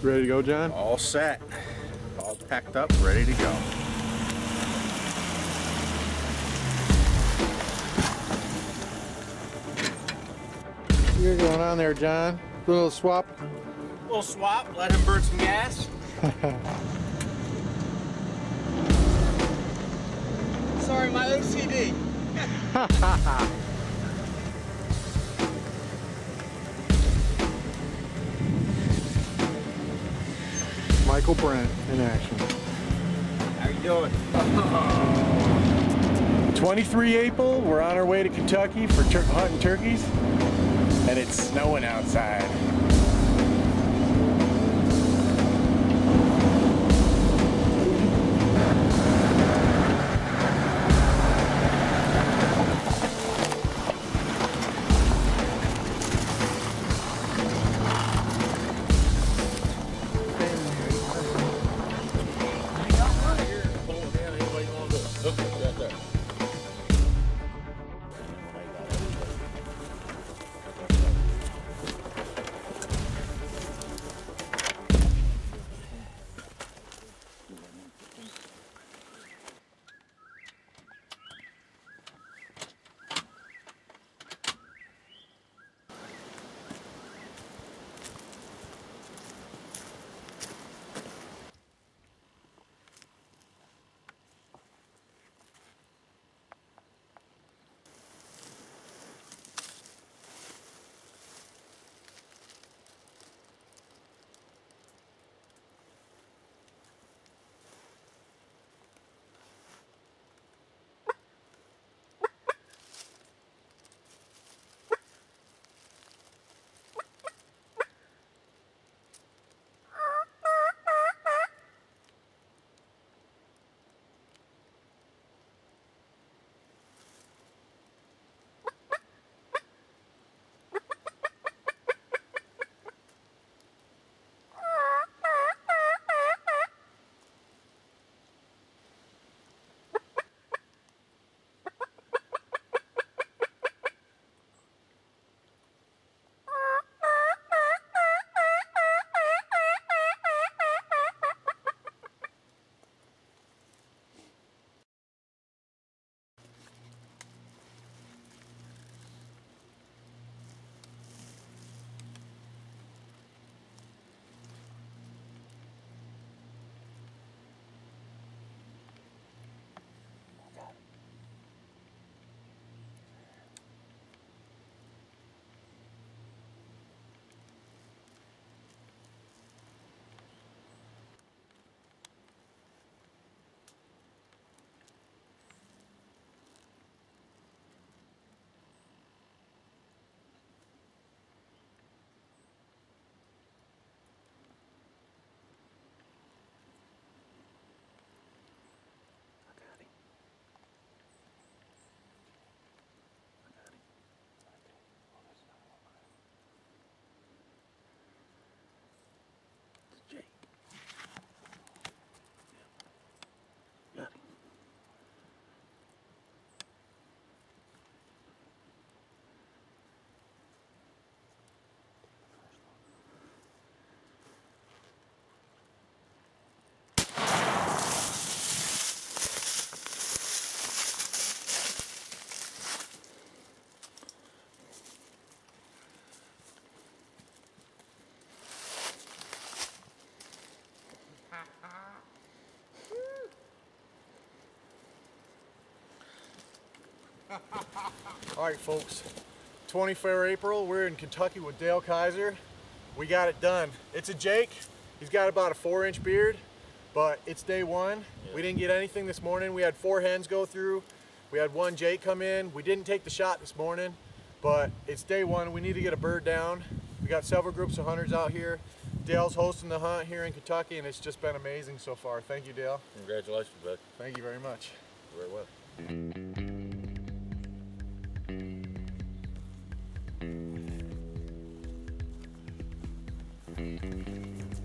Ready to go, John? All set. All packed up, ready to go. You're going on there, John. A little swap. Little swap, let him burn some gas. Sorry, my OCD. Michael Brent in action. How you doing? 23 April, we're on our way to Kentucky for hunting turkeys, and it's snowing outside. All right, folks, 24 April, we're in Kentucky with Dale Kaiser. We got it done. It's a Jake. He's got about a 4-inch beard, but it's day one. Yeah. We didn't get anything this morning. We had 4 hens go through. We had 1 Jake come in. We didn't take the shot this morning, but it's day one. We need to get a bird down. We got several groups of hunters out here. Dale's hosting the hunt here in Kentucky, and it's just been amazing so far. Thank you, Dale. Congratulations, bud. Thank you very much. Very well.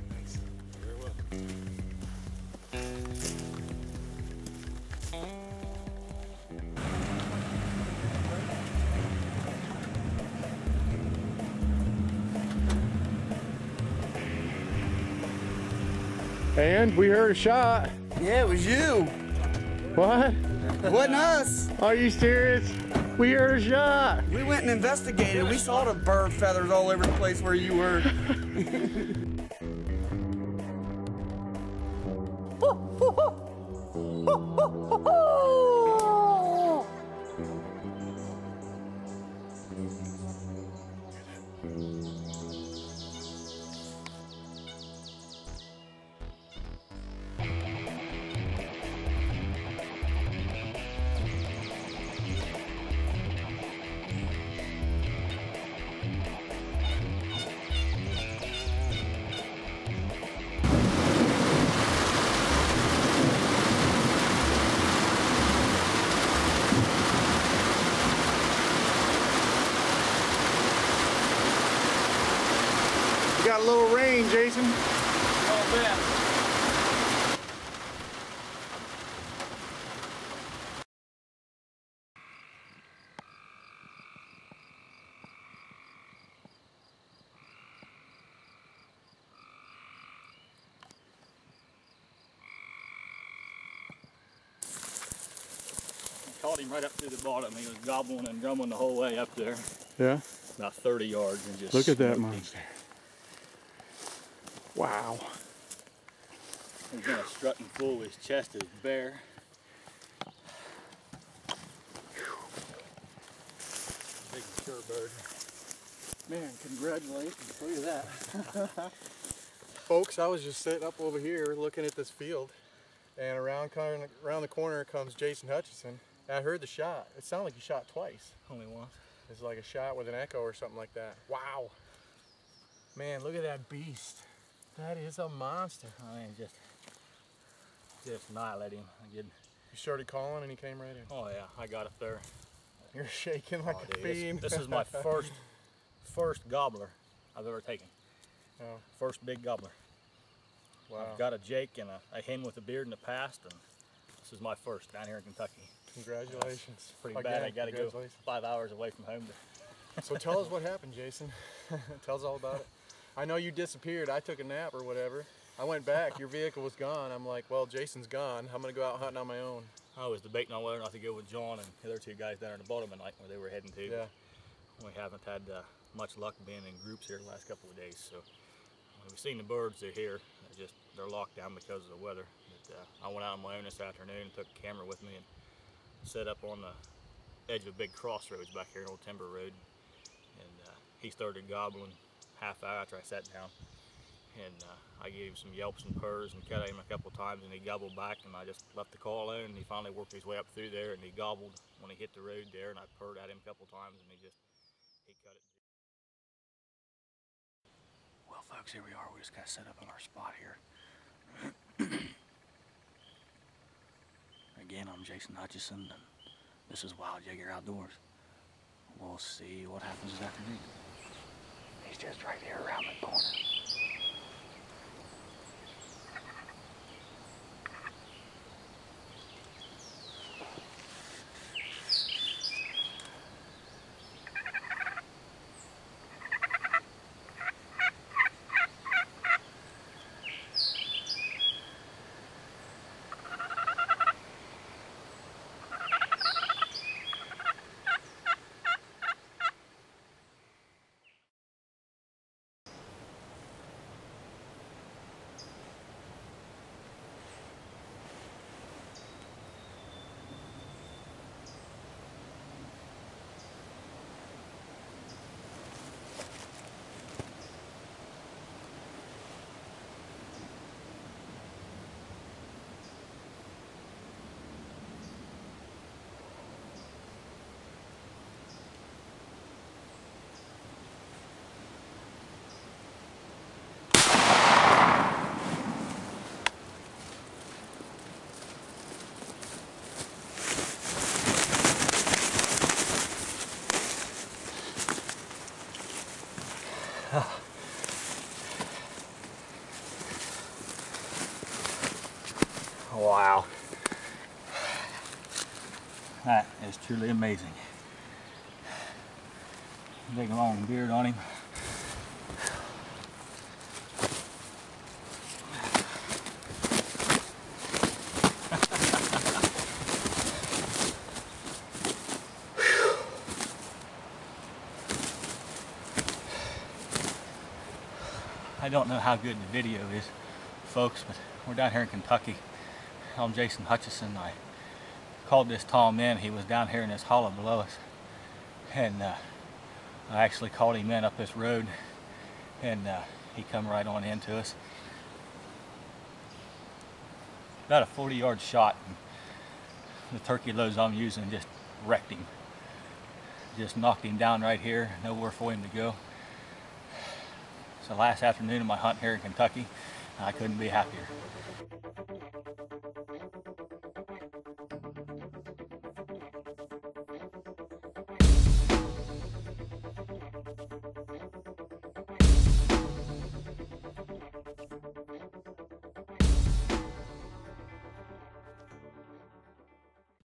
Thanks. Very well. And we heard a shot. Yeah, it was you. What? It wasn't us. Are you serious? We heard a shot. We went and investigated. We saw the bird feathers all over the place where you were. You got a little rain, Jason. Oh, man. Caught him right up through the bottom. He was gobbling and drumming the whole way up there. Yeah. About 30 yards and just Look at that smoked him. monster. Wow. He's got a strutting full. His chest is bare. Big mature bird. Man, congratulations. Look at that. Folks, I was just sitting up over here looking at this field, and around the corner comes Jason Hutchison. I heard the shot. It sounded like he shot twice. Only once. It's like a shot with an echo or something like that. Wow. Man, look at that beast. That is a monster. I mean, just annihilate him. You started calling and he came right in. Oh yeah, I got up there. You're shaking like a Dude, fiend. this is my first gobbler I've ever taken. Oh, First big gobbler. wow. I've got a Jake and a hen with a beard in the past, and this is my first down here in Kentucky. Congratulations. Pretty Again, bad. I got to go congratulations. 5 hours away from home. So tell us what happened, Jason. Tell us all about it. I know you disappeared. I took a nap or whatever. I went back. Your vehicle was gone. I'm like, well, Jason's gone. I'm going to go out hunting on my own. I was debating on whether or not to go with John and the other two guys down in the bottom of the night where they were heading to. Yeah. We haven't had much luck being in groups here the last couple of days. So we've seen the birds. They're here. They're locked down because of the weather. But, I went out on my own this afternoon and took a camera with me and set up on the edge of a big crossroads back here, an old timber road. And he started gobbling half hour after I sat down. And I gave him some yelps and purrs and cut at him a couple times, and he gobbled back, and I just left the call alone, and he finally worked his way up through there, and he gobbled when he hit the road there, and I purred at him a couple times, and he cut it. Well, folks, here we are. We just got set up on our spot here. Again, I'm Jason Hutchison, and this is Wild Jaeger Outdoors. We'll see what happens this afternoon. He's just right here around the corner. Wow. That is truly amazing. Big long beard on him. I don't know how good the video is, folks, but we're down here in Kentucky. I'm Jason Hutchison. I called this tall man. He was down here in this hollow below us, and I actually called him in up this road, and he come right on into us. About a 40-yard shot, and the turkey loads I'm using just wrecked him. Just knocked him down right here, nowhere for him to go. It's the last afternoon of my hunt here in Kentucky, and I couldn't be happier.